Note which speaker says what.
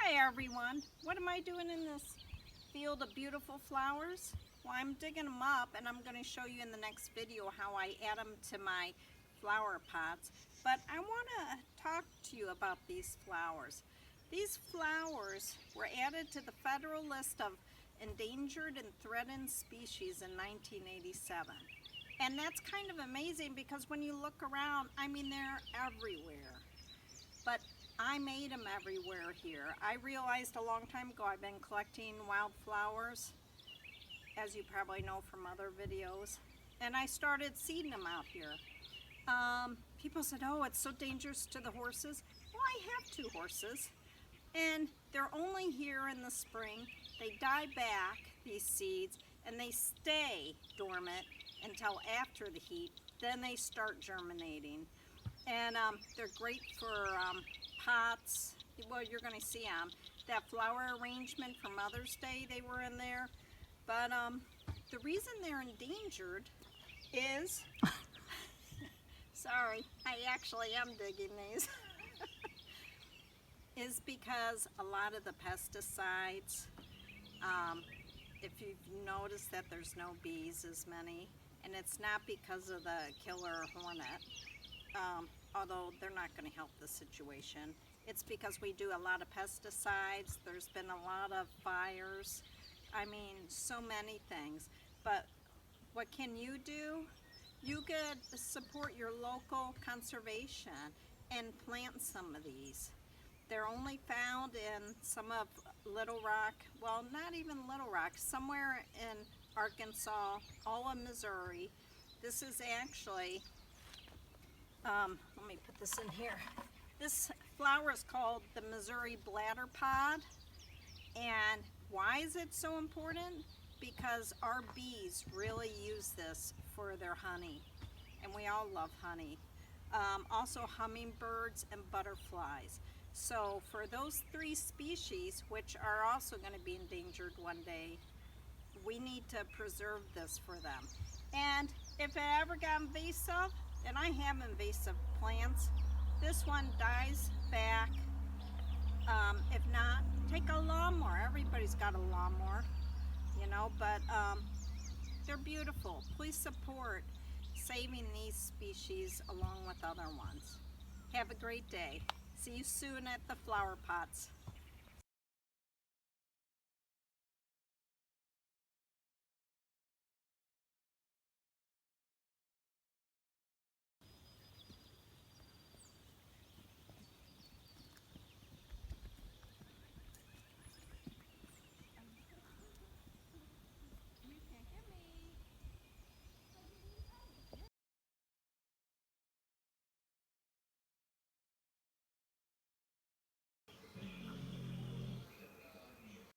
Speaker 1: Hi everyone, what am I doing in this field of beautiful flowers? Well, I'm digging them up and I'm going to show you in the next video how I add them to my flower pots. But I want to talk to you about these flowers. These flowers were added to the federal list of endangered and threatened species in 1987. And that's kind of amazing because when you look around, I mean, they're everywhere. But I made them everywhere here. I realized a long time ago I've been collecting wildflowers, as you probably know from other videos, and I started seeding them out here. People said, oh, it's so dangerous to the horses. Well, I have 2 horses, and they're only here in the spring. They die back, these seeds, and they stay dormant until after the heat. Then they start germinating. And they're great for pots. Well, you're going to see them. That flower arrangement for Mother's Day, they were in there. But the reason they're endangered is, sorry, I actually am digging these, is because a lot of the pesticides, if you've noticed that there's no bees as many, and it's not because of the killer hornet, although they're not going to help the situation. It's because we do a lot of pesticides. There's been a lot of fires. I mean, so many things. But what can you do? You could support your local conservation and plant some of these. They're only found in some of Little Rock, well, not even Little Rock, somewhere in Arkansas, all of Missouri. This is actually, let me put this in here. This flower is called the Missouri Bladderpod. And why is it so important? Because our bees really use this for their honey. And we all love honey. Also hummingbirds and butterflies. So for those 3 species, which are also going to be endangered one day, we need to preserve this for them. And if it ever got invasive, and I have invasive plants, this one dies back. If not, take a lawnmower. Everybody's got a lawnmower, you know, but they're beautiful. Please support saving these species along with other ones. Have a great day. See you soon at the flower pots.